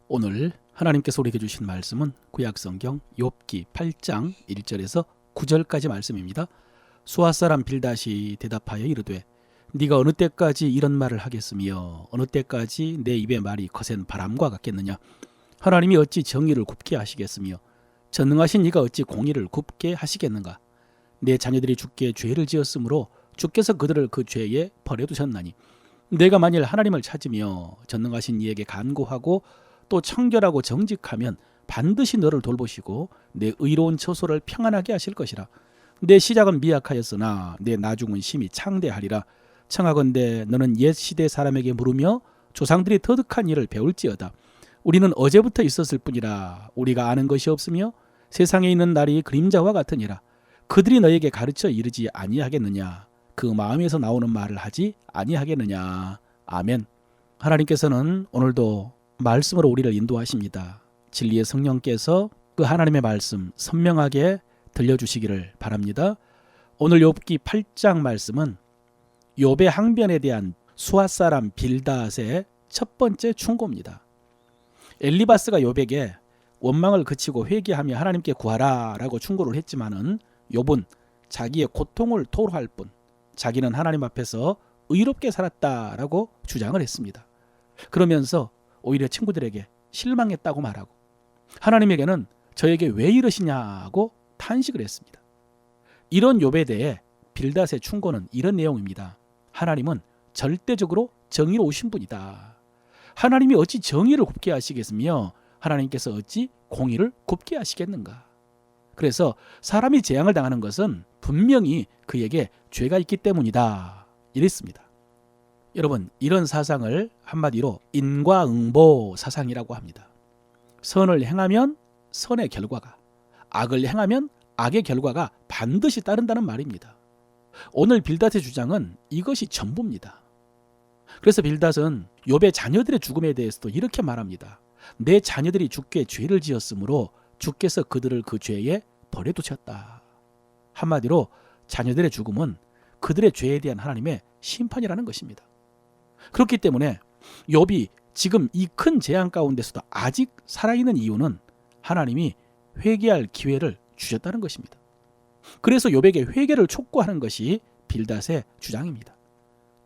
오늘 하나님께서 우리에게 주신 말씀은 구약성경 욥기 8장 1절에서 9절까지 말씀입니다. 수아사람 빌닷이 대답하여 이르되 네가 어느 때까지 이런 말을 하겠으며 어느 때까지 내 입의 말이 거센 바람과 같겠느냐. 하나님이 어찌 정의를 굽게 하시겠으며 전능하신 이가 어찌 공의를 굽게 하시겠는가. 내 자녀들이 주께 죄를 지었으므로 주께서 그들을 그 죄에 버려두셨나니 내가 만일 하나님을 찾으며 전능하신 이에게 간구하고 또 청결하고 정직하면 반드시 너를 돌보시고 내 의로운 처소를 평안하게 하실 것이라. 내 시작은 미약하였으나 내 나중은 심히 창대하리라. 청하건대 너는 옛 시대 사람에게 물으며 조상들이 터득한 일을 배울지어다. 우리는 어제부터 있었을 뿐이라 우리가 아는 것이 없으며 세상에 있는 날이 그림자와 같으니라. 그들이 너에게 가르쳐 이르지 아니하겠느냐. 그 마음에서 나오는 말을 하지 아니하겠느냐. 아멘. 하나님께서는 오늘도 말씀으로 우리를 인도하십니다. 진리의 성령께서 그 하나님의 말씀 선명하게 들려주시기를 바랍니다. 오늘 욥기 8장 말씀은 욥의 항변에 대한 수아사람 빌닷의 첫 번째 충고입니다. 엘리바스가 욥에게 원망을 그치고 회개하며 하나님께 구하라 라고 충고를 했지만은 욥은 자기의 고통을 토로할 뿐 자기는 하나님 앞에서 의롭게 살았다라고 주장을 했습니다. 그러면서 오히려 친구들에게 실망했다고 말하고 하나님에게는 저에게 왜 이러시냐고 탄식을 했습니다. 이런 욥에 대해 빌닷의 충고는 이런 내용입니다. 하나님은 절대적으로 정의로우신 분이다. 하나님이 어찌 정의를 굽게 하시겠으며 하나님께서 어찌 공의를 굽게 하시겠는가. 그래서 사람이 재앙을 당하는 것은 분명히 그에게 죄가 있기 때문이다. 이랬습니다. 여러분, 이런 사상을 한마디로 인과응보 사상이라고 합니다. 선을 행하면 선의 결과가, 악을 행하면 악의 결과가 반드시 따른다는 말입니다. 오늘 빌닷의 주장은 이것이 전부입니다. 그래서 빌닷은 욥의 자녀들의 죽음에 대해서도 이렇게 말합니다. 내 자녀들이 주께 죄를 지었으므로 주께서 그들을 그 죄에 버려두셨다. 한마디로 자녀들의 죽음은 그들의 죄에 대한 하나님의 심판이라는 것입니다. 그렇기 때문에 욥이 지금 이 큰 재앙 가운데서도 아직 살아있는 이유는 하나님이 회개할 기회를 주셨다는 것입니다. 그래서 욥에게 회개를 촉구하는 것이 빌닷의 주장입니다.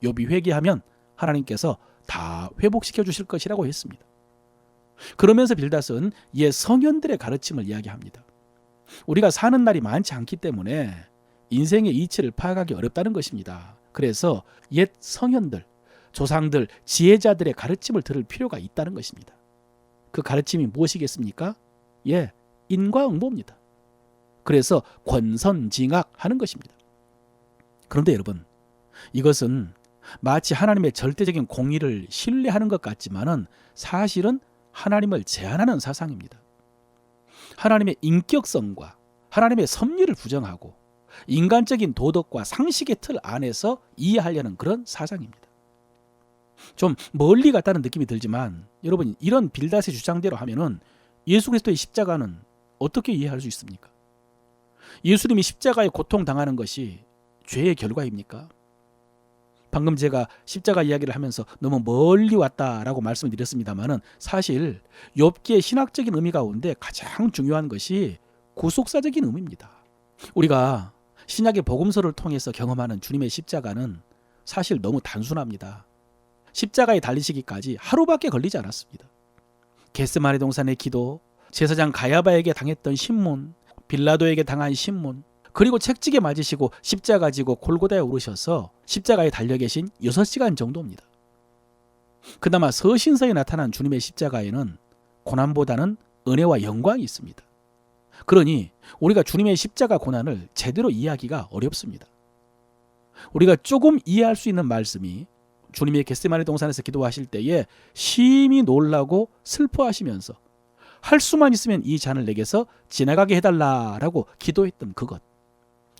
욥이 회개하면 하나님께서 다 회복시켜 주실 것이라고 했습니다. 그러면서 빌닷은 옛 성현들의 가르침을 이야기합니다. 우리가 사는 날이 많지 않기 때문에 인생의 이치를 파악하기 어렵다는 것입니다. 그래서 옛 성현들, 조상들, 지혜자들의 가르침을 들을 필요가 있다는 것입니다. 그 가르침이 무엇이겠습니까? 인과응보입니다. 그래서 권선징악하는 것입니다. 그런데 여러분, 이것은 마치 하나님의 절대적인 공의를 신뢰하는 것 같지만은 사실은 하나님을 제한하는 사상입니다. 하나님의 인격성과 하나님의 섭리를 부정하고 인간적인 도덕과 상식의 틀 안에서 이해하려는 그런 사상입니다. 좀 멀리 갔다는 느낌이 들지만 여러분, 이런 빌닷의 주장대로 하면은 예수 그리스도의 십자가는 어떻게 이해할 수 있습니까? 예수님이 십자가에 고통당하는 것이 죄의 결과입니까? 방금 제가 십자가 이야기를 하면서 너무 멀리 왔다라고 말씀을 드렸습니다만은 사실 욥기의 신학적인 의미 가운데 가장 중요한 것이 구속사적인 의미입니다. 우리가 신약의 복음서를 통해서 경험하는 주님의 십자가는 사실 너무 단순합니다. 십자가에 달리시기까지 하루밖에 걸리지 않았습니다. 겟세마네 동산의 기도, 제사장 가야바에게 당했던 신문, 빌라도에게 당한 신문, 그리고 책찍에 맞으시고 십자가 지고 골고다에 오르셔서 십자가에 달려 계신 6시간 정도입니다. 그나마 서신서에 나타난 주님의 십자가에는 고난보다는 은혜와 영광이 있습니다. 그러니 우리가 주님의 십자가 고난을 제대로 이해하기가 어렵습니다. 우리가 조금 이해할 수 있는 말씀이 주님이 겟세마네 동산에서 기도하실 때에 심히 놀라고 슬퍼하시면서 할 수만 있으면 이 잔을 내게서 지나가게 해달라라고 기도했던 그것,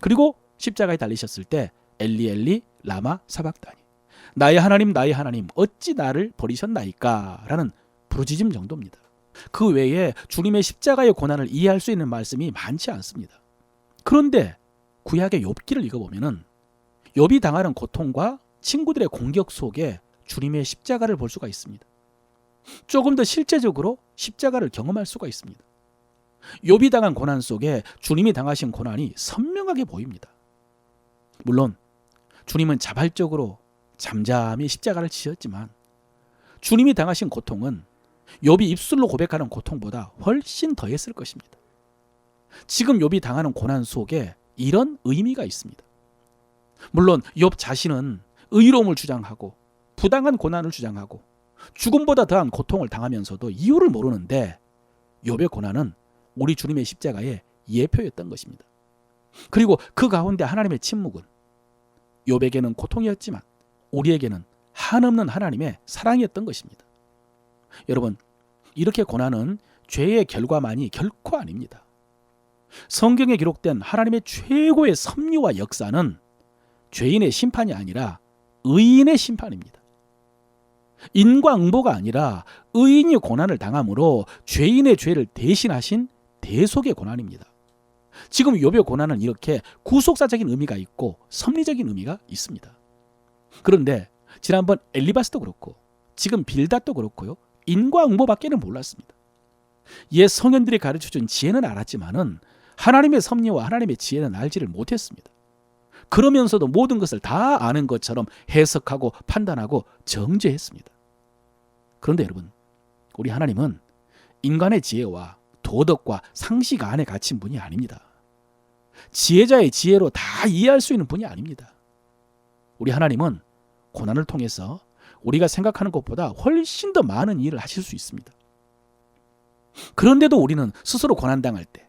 그리고 십자가에 달리셨을 때 엘리 엘리 라마 사박다니, 나의 하나님 어찌 나를 버리셨나이까 라는 부르짖음 정도입니다. 그 외에 주님의 십자가의 고난을 이해할 수 있는 말씀이 많지 않습니다. 그런데 구약의 욥기를 읽어보면은 욥이 당하는 고통과 친구들의 공격 속에 주님의 십자가를 볼 수가 있습니다. 조금 더 실제적으로 십자가를 경험할 수가 있습니다. 욥이 당한 고난 속에 주님이 당하신 고난이 선명하게 보입니다. 물론 주님은 자발적으로 잠잠히 십자가를 지셨지만 주님이 당하신 고통은 욥이 입술로 고백하는 고통보다 훨씬 더했을 것입니다. 지금 욥이 당하는 고난 속에 이런 의미가 있습니다. 물론 욥 자신은 의로움을 주장하고 부당한 고난을 주장하고 죽음보다 더한 고통을 당하면서도 이유를 모르는데 욥의 고난은 우리 주님의 십자가의 예표였던 것입니다. 그리고 그 가운데 하나님의 침묵은 욥에게는 고통이었지만 우리에게는 한없는 하나님의 사랑이었던 것입니다. 여러분, 이렇게 고난은 죄의 결과만이 결코 아닙니다. 성경에 기록된 하나님의 최고의 섭리와 역사는 죄인의 심판이 아니라 의인의 심판입니다. 인과응보가 아니라 의인이 고난을 당함으로 죄인의 죄를 대신하신 대속의 고난입니다. 지금 욥의 고난은 이렇게 구속사적인 의미가 있고 섭리적인 의미가 있습니다. 그런데 지난번 엘리바스도 그렇고 지금 빌닷도 그렇고요, 인과응보밖에는 몰랐습니다. 옛 성현들이 가르쳐준 지혜는 알았지만은 하나님의 섭리와 하나님의 지혜는 알지를 못했습니다. 그러면서도 모든 것을 다 아는 것처럼 해석하고 판단하고 정죄했습니다. 그런데 여러분, 우리 하나님은 인간의 지혜와 도덕과 상식 안에 갇힌 분이 아닙니다. 지혜자의 지혜로 다 이해할 수 있는 분이 아닙니다. 우리 하나님은 고난을 통해서 우리가 생각하는 것보다 훨씬 더 많은 일을 하실 수 있습니다. 그런데도 우리는 스스로 고난당할 때,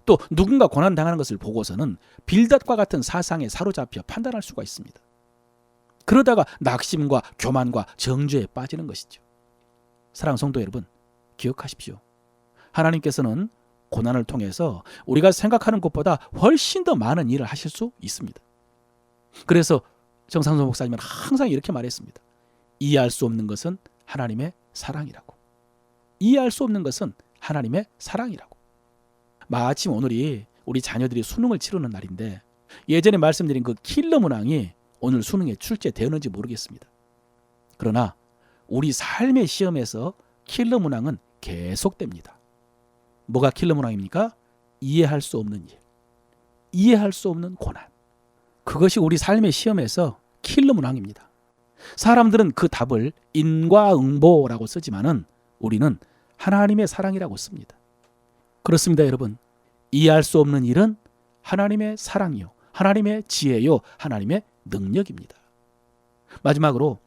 또 누군가 고난당하는 것을 보고서는 빌닷과 같은 사상에 사로잡혀 판단할 수가 있습니다. 그러다가 낙심과 교만과 정죄에 빠지는 것이죠. 사랑하는 성도 여러분, 기억하십시오. 하나님께서는 고난을 통해서 우리가 생각하는 것보다 훨씬 더 많은 일을 하실 수 있습니다. 그래서 정상선 목사님은 항상 이렇게 말했습니다. 이해할 수 없는 것은 하나님의 사랑이라고. 이해할 수 없는 것은 하나님의 사랑이라고. 마침 오늘이 우리 자녀들이 수능을 치르는 날인데 예전에 말씀드린 그 킬러 문항이 오늘 수능에 출제되었는지 모르겠습니다. 그러나 우리 삶의 시험에서 킬러 문항은 계속됩니다. 뭐가 킬러 문항입니까? 이해할 수 없는 일, 이해할 수 없는 고난. 그것이 우리 삶의 시험에서 킬러 문항입니다. 사람들은 그 답을 인과응보라고 쓰지만은 우리는 하나님의 사랑이라고 씁니다. 그렇습니다, 여러분. 이해할 수 없는 일은 하나님의 사랑이요, 하나님의 지혜요, 하나님의 능력입니다. 마지막으로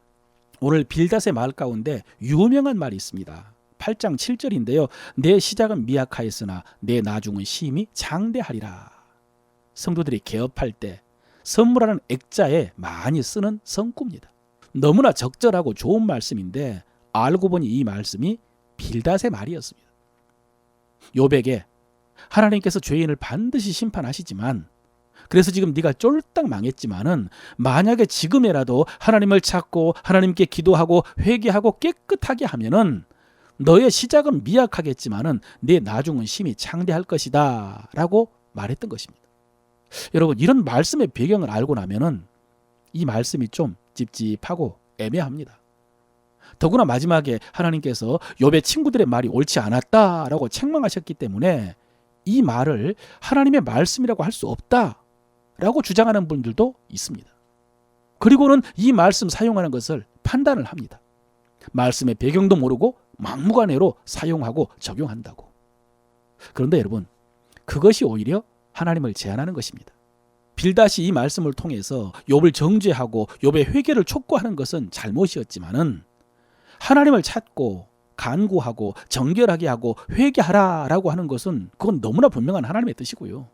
오늘 빌닷의 말 가운데 유명한 말이 있습니다. 8장 7절인데요. 내 시작은 미약하였으나 내 나중은 심히 장대하리라. 성도들이 개업할 때 선물하는 액자에 많이 쓰는 성구입니다. 너무나 적절하고 좋은 말씀인데 알고 보니 이 말씀이 빌닷의 말이었습니다. 욥에게 하나님께서 죄인을 반드시 심판하시지만, 그래서 지금 네가 쫄딱 망했지만은 만약에 지금이라도 하나님을 찾고 하나님께 기도하고 회개하고 깨끗하게 하면은 너의 시작은 미약하겠지만은 네 나중은 심히 창대할 것이다 라고 말했던 것입니다. 여러분, 이런 말씀의 배경을 알고 나면은 이 말씀이 좀 찝찝하고 애매합니다. 더구나 마지막에 하나님께서 욥의 친구들의 말이 옳지 않았다라고 책망하셨기 때문에 이 말을 하나님의 말씀이라고 할 수 없다라고 주장하는 분들도 있습니다. 그리고는 이 말씀 사용하는 것을 판단을 합니다. 말씀의 배경도 모르고 막무가내로 사용하고 적용한다고. 그런데 여러분, 그것이 오히려 하나님을 제한하는 것입니다. 빌닷이 이 말씀을 통해서 욥을 정죄하고 욥의 회개를 촉구하는 것은 잘못이었지만은 하나님을 찾고 간구하고 정결하게 하고 회개하라라고 하는 것은 그건 너무나 분명한 하나님의 뜻이고요.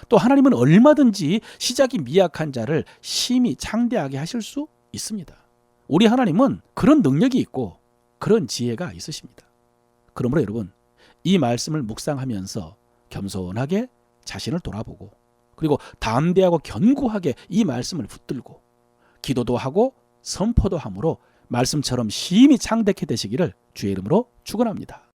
또 하나님은 얼마든지 시작이 미약한 자를 심히 창대하게 하실 수 있습니다. 우리 하나님은 그런 능력이 있고 그런 지혜가 있으십니다. 그러므로 여러분, 이 말씀을 묵상하면서 겸손하게 자신을 돌아보고, 그리고 담대하고 견고하게 이 말씀을 붙들고 기도도 하고 선포도 함으로 말씀처럼 심히 창대케 되시기를 주의 이름으로 축원합니다.